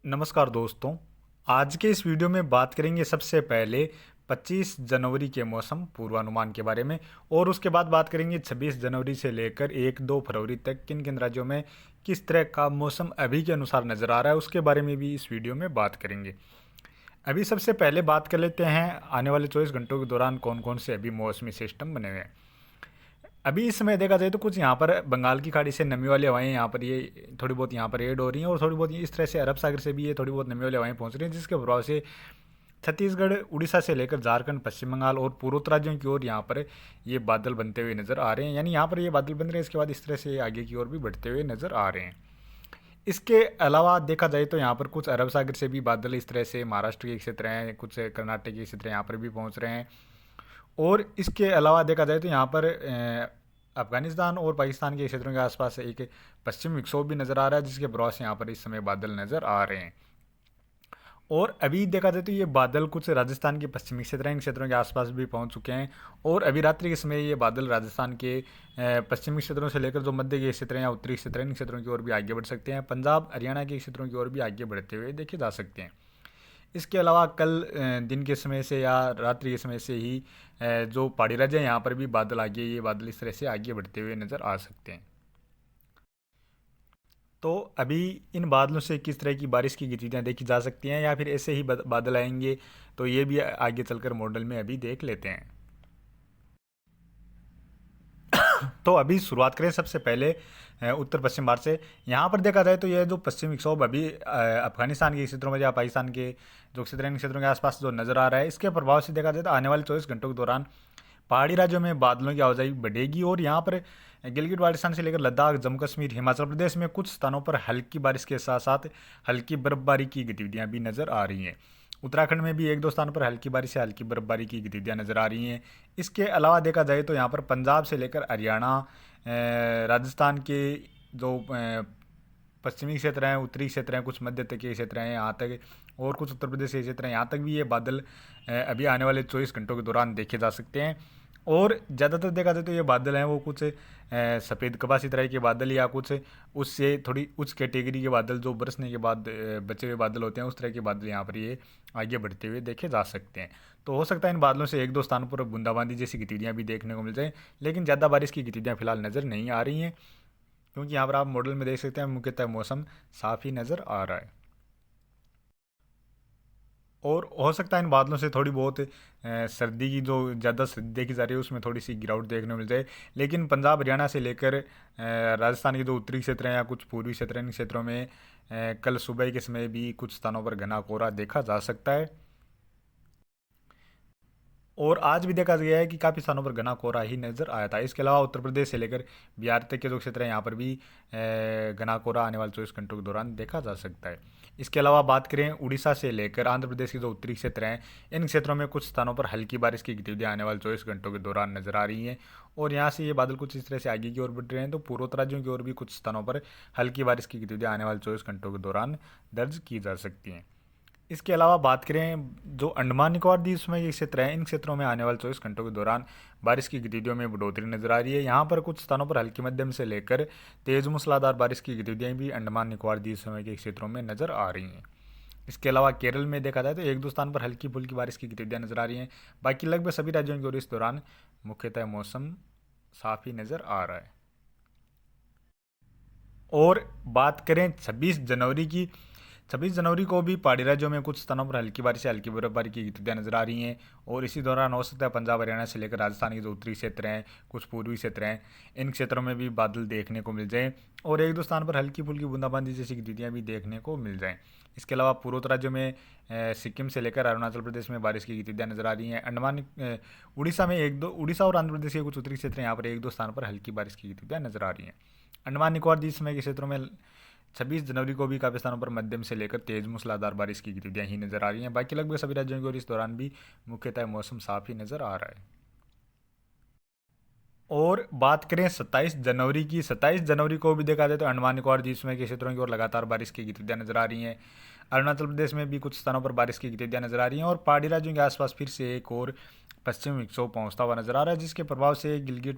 नमस्कार दोस्तों। आज के इस वीडियो में बात करेंगे सबसे पहले 25 जनवरी के मौसम पूर्वानुमान के बारे में और उसके बाद बात करेंगे 26 जनवरी से लेकर 1-2 फरवरी तक किन किन राज्यों में किस तरह का मौसम अभी के अनुसार नज़र आ रहा है, उसके बारे में भी इस वीडियो में बात करेंगे। अभी सबसे पहले बात कर लेते हैं आने वाले 24 घंटों के दौरान कौन कौन से अभी मौसमी सिस्टम बने हुए हैं। अभी इस समय देखा जाए तो कुछ यहाँ पर बंगाल की खाड़ी से नमी वाली हवाएं यहाँ पर ये थोड़ी बहुत यहाँ पर ऐड हो रही हैं और थोड़ी बहुत इस तरह से अरब सागर से भी ये थोड़ी बहुत नमी वाली हवाएं पहुँच रही हैं, जिसके प्रभाव से छत्तीसगढ़, उड़ीसा से लेकर झारखंड, पश्चिम बंगाल और पूर्वोत्तर राज्यों की ओर यहाँ पर ये बादल बनते हुए नज़र आ रहे हैं। यानी यहाँ पर ये बादल बन रहे हैं, इसके बाद इस तरह से आगे की ओर भी बढ़ते हुए नज़र आ रहे हैं। इसके अलावा देखा जाए तो यहाँ पर कुछ अरब सागर से भी बादल इस तरह से महाराष्ट्र के क्षेत्र हैं, कुछ कर्नाटक के क्षेत्र यहाँ पर भी पहुँच रहे हैं। और इसके अलावा देखा जाए तो यहाँ पर अफगानिस्तान और पाकिस्तान के क्षेत्रों के आसपास एक पश्चिमी विक्षोभ भी नज़र आ रहा है, जिसके प्रभाव से यहाँ पर इस समय बादल नज़र आ रहे हैं। और अभी देखा जाए तो ये बादल कुछ राजस्थान के पश्चिमी क्षेत्र इन क्षेत्रों के आसपास भी पहुंच चुके हैं और अभी रात्रि के समय ये बादल राजस्थान के पश्चिमी क्षेत्रों से लेकर जो मध्य के क्षेत्र हैं या उत्तरी क्षेत्र हैं, इन क्षेत्रों की ओर भी आगे बढ़ सकते हैं। पंजाब, हरियाणा के क्षेत्रों की ओर भी आगे बढ़ते हुए देखे जा सकते हैं। इसके अलावा कल दिन के समय से या रात्रि के समय से ही जो पहाड़ी राज्य हैं यहाँ पर भी बादल आगे ये बादल इस तरह से आगे बढ़ते हुए नज़र आ सकते हैं। तो अभी इन बादलों से किस तरह की बारिश की गतिविधियाँ देखी जा सकती हैं या फिर ऐसे ही बादल आएंगे, तो ये भी आगे चलकर मॉडल में अभी देख लेते हैं। तो अभी शुरुआत करें सबसे पहले उत्तर पश्चिम भारत से। यहाँ पर देखा जाए तो यह जो पश्चिमी विक्षोभ अभी अफगानिस्तान के क्षेत्रों में या पाकिस्तान के जो क्षेत्र इन क्षेत्रों के आसपास जो नज़र आ रहा है, इसके प्रभाव से देखा जाए तो आने वाले 24 घंटों के दौरान पहाड़ी राज्यों में बादलों की आवाजाही बढ़ेगी और यहाँ पर गिलगित बाल्टिस्तान से लेकर लद्दाख, जम्मू कश्मीर, हिमाचल प्रदेश में कुछ स्थानों पर हल्की बारिश के साथ साथ हल्की बर्फबारी की गतिविधियाँ भी नज़र आ रही हैं। उत्तराखंड में भी 1-2 स्थानों पर हल्की बारिश या हल्की बर्फबारी की गतिविधियाँ नज़र आ रही हैं। इसके अलावा देखा जाए तो यहाँ पर पंजाब से लेकर हरियाणा, राजस्थान के जो पश्चिमी क्षेत्र हैं, उत्तरी क्षेत्र हैं, कुछ मध्य तक के क्षेत्र हैं यहाँ तक, और कुछ उत्तर प्रदेश के क्षेत्र हैं यहाँ तक भी ये बादल अभी आने वाले 24 घंटों के दौरान देखे जा सकते हैं। और ज़्यादातर देखा जाए तो ये बादल हैं वो कुछ सफ़ेद कपासी तरह के बादल या कुछ उससे थोड़ी उच्च कैटेगरी के बादल जो बरसने के बाद बचे हुए बादल होते हैं, उस तरह के बादल यहाँ पर ये आगे बढ़ते हुए देखे जा सकते हैं। तो हो सकता है इन बादलों से 1-2 स्थानों पर बूंदाबांदी जैसी गतिविधियाँ भी देखने को मिल जाए, लेकिन ज़्यादा बारिश की गतिविधियाँ फिलहाल नज़र नहीं आ रही हैं, क्योंकि यहाँ पर आप मॉडल में देख सकते हैं मुख्यतः मौसम साफ ही नज़र आ रहा है। और हो सकता है इन बादलों से थोड़ी बहुत सर्दी की जो ज़्यादा सर्दी देखी जा रही है उसमें थोड़ी सी गिरावट देखने को मिल जाए, लेकिन पंजाब, हरियाणा से लेकर राजस्थान के जो उत्तरी क्षेत्र हैं या कुछ पूर्वी क्षेत्र हैं, इन क्षेत्रों में कल सुबह के समय भी कुछ स्थानों पर घना कोहरा देखा जा सकता है। और आज भी देखा गया है कि काफ़ी स्थानों पर घना कोहरा ही नज़र आया था। इसके अलावा उत्तर प्रदेश से लेकर बिहार तक के जो क्षेत्र हैं यहाँ पर भी घना कोहरा आने वाले 24 घंटों के दौरान देखा जा सकता है। इसके अलावा बात करें उड़ीसा से लेकर आंध्र प्रदेश के जो उत्तरी क्षेत्र हैं, इन क्षेत्रों में कुछ स्थानों पर हल्की बारिश की गतिविधियाँ आने वाले 24 घंटों के दौरान नजर आ रही हैं और यहाँ से ये बादल कुछ इस तरह से आगे की ओर बढ़ रहे हैं, तो पूर्वोत्तर राज्यों की ओर भी कुछ स्थानों पर हल्की बारिश की गतिविधियाँ आने वाले 24 घंटों के दौरान दर्ज की जा सकती हैं। इसके अलावा बात करें जो अंडमान निकोबार द्वीप समूह के क्षेत्र हैं, इन क्षेत्रों में आने वाले 24 घंटों के दौरान बारिश की गतिविधियों में बढ़ोतरी नजर आ रही है। यहाँ पर कुछ स्थानों पर हल्की मध्यम से लेकर तेज मूसलाधार बारिश की गतिविधियाँ भी अंडमान निकोबार द्वीप समूह के क्षेत्रों में नजर आ रही हैं। इसके अलावा केरल में देखा जाए तो 1-2 स्थान पर हल्की फुल्की बारिश की गतिविधियाँ नजर आ रही हैं। बाकी लगभग सभी राज्यों की ओर इस दौरान मुख्यतः मौसम साफ ही नजर आ रहा है। और बात करें 26 जनवरी की, 26 जनवरी को भी पहाड़ी राज्यों में कुछ स्थानों पर हल्की बारिश या हल्की बर्फबारी की गतिविधियाँ नजर आ रही हैं और इसी दौरान हो सकता है पंजाब, हरियाणा से लेकर राजस्थान के जो उत्तरी क्षेत्र हैं, कुछ पूर्वी क्षेत्र हैं, इन क्षेत्रों में भी बादल देखने को मिल जाएं और 1-2 स्थान पर हल्की फुल्की बूंदाबांदी जैसी गतिविधियाँ भी देखने को मिल जाएं। इसके अलावा पूर्वोत्तर राज्यों में सिक्किम से लेकर अरुणाचल प्रदेश में बारिश की गतिविधियाँ नजर आ रही हैं। उड़ीसा में 1-2 उड़ीसा और आंध्र प्रदेश के कुछ उत्तरी क्षेत्र हैं, यहाँ पर 1-2 स्थान पर हल्की बारिश की गतिविधियाँ नजर आ रही हैं। अंडमान निकोबार द्वीप समूह के क्षेत्रों में 26 जनवरी को भी काफ़ी स्थानों पर मध्यम से लेकर तेज मूसलाधार बारिश की गतिविधियाँ ही नजर आ रही हैं। बाकी लगभग सभी राज्यों की ओर इस दौरान भी मुख्यतः मौसम साफ ही नजर आ रहा है। और बात करें 27 जनवरी की, 27 जनवरी को भी देखा जाए तो अंडमान निकोबार द्वीप समूह के क्षेत्रों की ओर लगातार बारिश की गतिविधियाँ नजर आ रही हैं। अरुणाचल प्रदेश में भी कुछ स्थानों पर बारिश की गतिविधियाँ नजर आ रही हैं और पहाड़ी राज्यों के आसपास फिर से एक और पश्चिमी विक्षोभ पहुंचता हुआ नजर आ रहा है, जिसके प्रभाव से गिलगित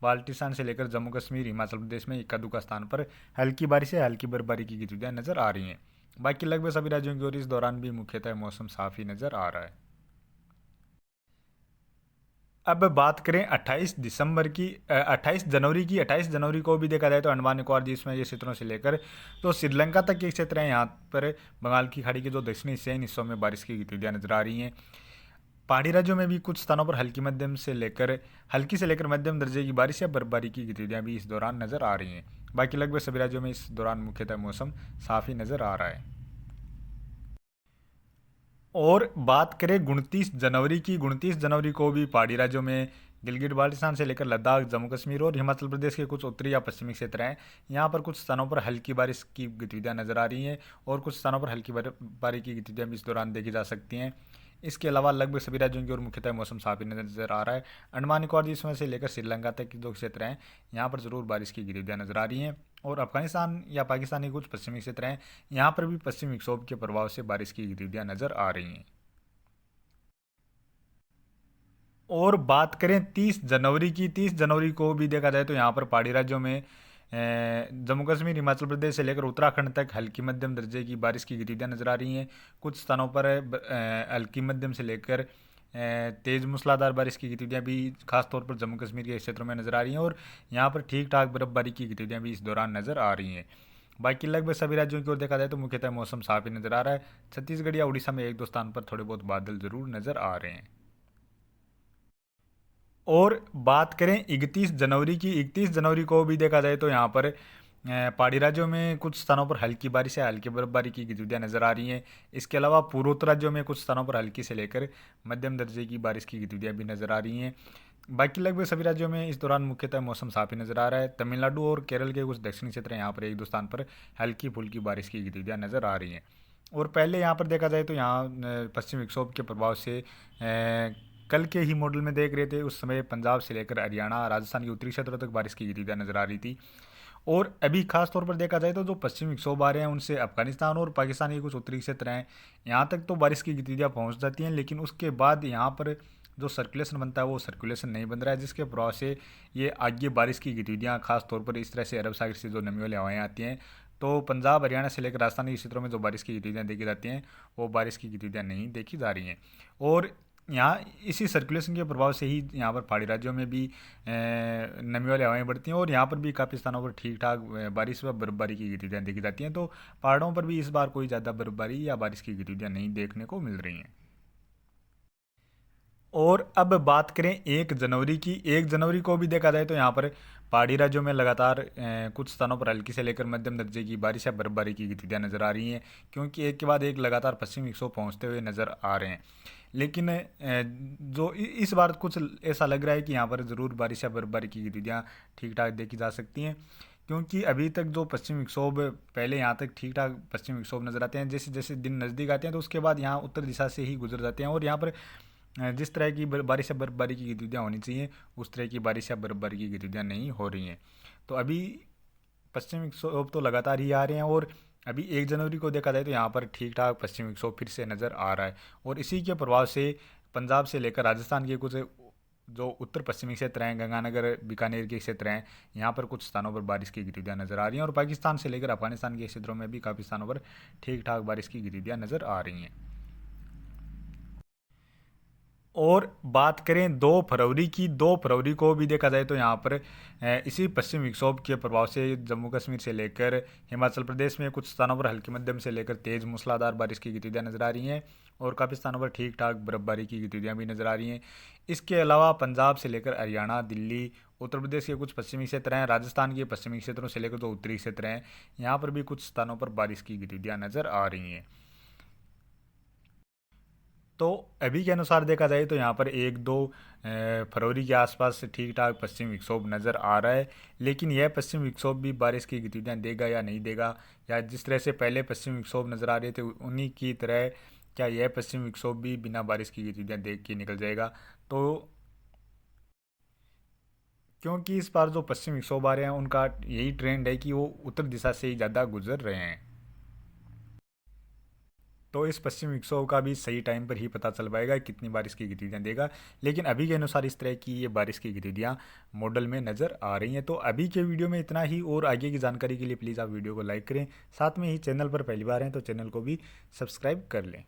बाल्टिस्तान से लेकर जम्मू कश्मीर, हिमाचल प्रदेश में इक्का दुक्का स्थान पर हल्की बारिश या हल्की बर्फबारी की गतिविधियाँ नजर आ रही हैं। बाकी लगभग सभी राज्यों की ओर इस दौरान भी मुख्यतः मौसम साफ ही नज़र आ रहा है। अब बात करें 28 जनवरी की। 28 जनवरी को भी देखा जाए तो अंडमान निकोबार द्वीप समूह के क्षेत्रों से लेकर तो श्रीलंका तक के क्षेत्र हैं, यहाँ पर बंगाल की खाड़ी के जो दक्षिणी हिस्से हैं, इन हिस्सों में बारिश की गतिविधियां नजर आ रही हैं। पहाड़ी राज्यों में भी कुछ स्थानों पर हल्की से लेकर मध्यम दर्जे की बारिश या बर्फबारी की गतिविधियां भी इस दौरान नजर आ रही हैं। बाकी लगभग सभी राज्यों में इस दौरान मुख्यतः मौसम साफ ही नजर आ रहा है। और बात करें 29 जनवरी की। 29 जनवरी को भी पहाड़ी राज्यों में गिलगित बाल्टिस्तान से लेकर लद्दाख, जम्मू कश्मीर और हिमाचल प्रदेश के कुछ उत्तरी या पश्चिमी क्षेत्र हैं, यहाँ पर कुछ स्थानों पर हल्की बारिश की गतिविधियां नजर आ रही हैं और कुछ स्थानों पर हल्की बर्फबारी की गतिविधियां भी इस दौरान देखी जा सकती हैं। इसके अलावा लगभग सभी राज्यों की ओर मुख्यतः मौसम साफ ही नजर आ रहा है। अंडमान निकोबार द्वीप समूह से लेकर श्रीलंका तक के जो क्षेत्र हैं, यहाँ पर जरूर बारिश की गतिविधियां नजर आ रही हैं। और अफगानिस्तान या पाकिस्तान के कुछ पश्चिमी क्षेत्र हैं, यहाँ पर भी पश्चिमी विक्षोभ के प्रभाव से बारिश की गतिविधियां नजर आ रही हैं। और बात करें 30 जनवरी की। 30 जनवरी को भी देखा जाए तो यहाँ पर पहाड़ी राज्यों में जम्मू कश्मीर, हिमाचल प्रदेश से लेकर उत्तराखंड तक हल्की मध्यम दर्जे की बारिश की गतिविधियां नजर आ रही हैं। कुछ स्थानों पर हल्की मध्यम से लेकर तेज मूसलाधार बारिश की गतिविधियां भी खासतौर पर जम्मू कश्मीर के क्षेत्रों में नजर आ रही हैं और यहाँ पर ठीक ठाक बर्फबारी की गतिविधियां भी इस दौरान नजर आ रही हैं। बाकी लगभग सभी राज्यों की ओर देखा जाए तो मुख्यतः मौसम साफ ही नजर आ रहा है। छत्तीसगढ़ या उड़ीसा में एक दो स्थान पर थोड़े बहुत बादल जरूर नजर आ रहे हैं। और बात करें 31 जनवरी की। 31 जनवरी को भी देखा जाए तो यहाँ पर पहाड़ी राज्यों में कुछ स्थानों पर हल्की बारिश या हल्की बर्फबारी की गतिविधियां नजर आ रही हैं। इसके अलावा पूर्वोत्तर राज्यों में कुछ स्थानों पर हल्की से लेकर मध्यम दर्जे की बारिश की गतिविधियां भी नजर आ रही हैं। बाकी लगभग सभी राज्यों में इस दौरान मुख्यतः मौसम साफ ही नजर आ रहा है। तमिलनाडु और केरल के कुछ दक्षिणी क्षेत्र हैं, यहाँ पर एक दो स्थान पर हल्की फुल्की बारिश की गतिविधियां नजर आ रही हैं। और पहले यहाँ पर देखा जाए तो यहाँ पश्चिम विक्षोभ के प्रभाव से कल के ही मॉडल में देख रहे थे, उस समय पंजाब से लेकर हरियाणा, राजस्थान के उत्तरी क्षेत्रों तक बारिश की गतिविधियां नजर आ रही थी। और अभी खास तौर पर देखा जाए तो जो पश्चिमी विक्षोभ आ रहे हैं, उनसे अफगानिस्तान और पाकिस्तान के कुछ उत्तरी क्षेत्र हैं, यहाँ तक तो बारिश की गतिविधियां पहुँच जाती हैं, लेकिन उसके बाद यहाँ पर जो सर्कुलेशन बनता है वो सर्कुलेशन नहीं बन रहा है, जिसके प्रभाव से ये आगे बारिश की गतिविधियाँ खास तौर पर इस तरह से अरब सागर से जो नमी वाली हवाएं आती हैं, तो पंजाब, हरियाणा से लेकर राजस्थान के क्षेत्रों में जो बारिश की गतिविधियाँ देखी जाती हैं, वो बारिश की गतिविधियाँ नहीं देखी जा रही हैं। और यहाँ इसी सर्कुलेशन के प्रभाव से ही यहाँ पर पहाड़ी राज्यों में भी नमी वाली हवाएं बढ़ती हैं और यहाँ पर भी काफ़ी स्थानों पर ठीक ठाक बारिश व बर्फबारी की गतिविधियाँ देखी जाती हैं। तो पहाड़ों पर भी इस बार कोई ज़्यादा बर्फबारी या बारिश की गतिविधियाँ नहीं देखने को मिल रही हैं। और अब बात करें 1 जनवरी की। 1 जनवरी को भी देखा जाए तो यहाँ पर पहाड़ी राज्यों में लगातार कुछ स्थानों पर हल्की से लेकर मध्यम दर्जे की बारिश या बर्फबारी की गतिविधियाँ नजर आ रही हैं, क्योंकि एक के बाद एक लगातार पश्चिमी विक्षोभ पहुँचते हुए नजर आ रहे हैं। लेकिन इस बार कुछ ऐसा लग रहा है कि यहाँ पर ज़रूर बारिश या बर्फबारी की गतिविधियाँ ठीक ठाक देखी जा सकती हैं, क्योंकि अभी तक जो पश्चिमी विक्षोभ पहले यहाँ तक ठीक ठाक पश्चिमी विक्षोभ नजर आते हैं, जैसे जैसे दिन नज़दीक आते हैं तो उसके बाद यहाँ उत्तर दिशा से ही गुजर जाते हैं और यहाँ पर जिस तरह की बारिश या बर्फबारी की गतिविधियाँ होनी चाहिए, उस तरह की बारिश या बर्फबारी की गतिविधियाँ नहीं हो रही हैं। तो अभी पश्चिमी विक्षोभ तो लगातार ही आ रहे हैं और अभी 1 जनवरी को देखा जाए तो यहाँ पर ठीक ठाक पश्चिमी विक्षोभ फिर से नज़र आ रहा है और इसी के प्रभाव से पंजाब से लेकर राजस्थान के कुछ जो उत्तर पश्चिमी क्षेत्र हैं, गंगानगर, बीकानेर के क्षेत्र हैं, यहाँ पर कुछ स्थानों पर बारिश की गतिविधियाँ नज़र आ रही हैं और पाकिस्तान से लेकर अफगानिस्तान के क्षेत्रों में भी काफ़ी स्थानों पर ठीक ठाक बारिश की गतिविधियाँ नज़र आ रही हैं। और बात करें 2 फरवरी की। 2 फरवरी को भी देखा जाए तो यहाँ पर इसी पश्चिम विक्षोभ के प्रभाव से जम्मू कश्मीर से लेकर हिमाचल प्रदेश में कुछ स्थानों पर हल्की मध्यम से लेकर तेज मूसलाधार बारिश की गतिविधियाँ नजर आ रही हैं और काफ़ी स्थानों पर ठीक ठाक बर्फबारी की गतिविधियाँ भी नजर आ रही हैं। इसके अलावा पंजाब से लेकर हरियाणा, दिल्ली, उत्तर प्रदेश के कुछ पश्चिमी क्षेत्र हैं, राजस्थान के पश्चिमी क्षेत्रों से लेकर जो उत्तरी क्षेत्र हैं, यहाँ पर भी कुछ स्थानों पर बारिश की गतिविधियाँ नजर आ रही हैं। तो अभी के अनुसार देखा जाए तो यहाँ पर 1-2 फरवरी के आसपास ठीक ठाक पश्चिम विक्षोभ नज़र आ रहा है, लेकिन यह पश्चिम विक्षोभ भी बारिश की गतिविधियाँ देगा या नहीं देगा, या जिस तरह से पहले पश्चिम विक्षोभ नज़र आ रहे थे उन्हीं की तरह क्या यह पश्चिम विक्षोभ भी बिना बारिश की गतिविधियाँ देख के निकल जाएगा। तो क्योंकि इस बार जो पश्चिम विक्षोभ आ रहे हैं उनका यही ट्रेंड है कि वो उत्तर दिशा से ही ज़्यादा गुजर रहे हैं। तो इस पश्चिमी विक्षोभ का भी सही टाइम पर ही पता चल पाएगा कितनी बारिश की गतिविधियाँ देगा। लेकिन अभी के अनुसार इस तरह की ये बारिश की गतिविधियाँ मॉडल में नज़र आ रही हैं। तो अभी के वीडियो में इतना ही, और आगे की जानकारी के लिए प्लीज़ आप वीडियो को लाइक करें, साथ में ही चैनल पर पहली बार हैं तो चैनल को भी सब्सक्राइब कर लें।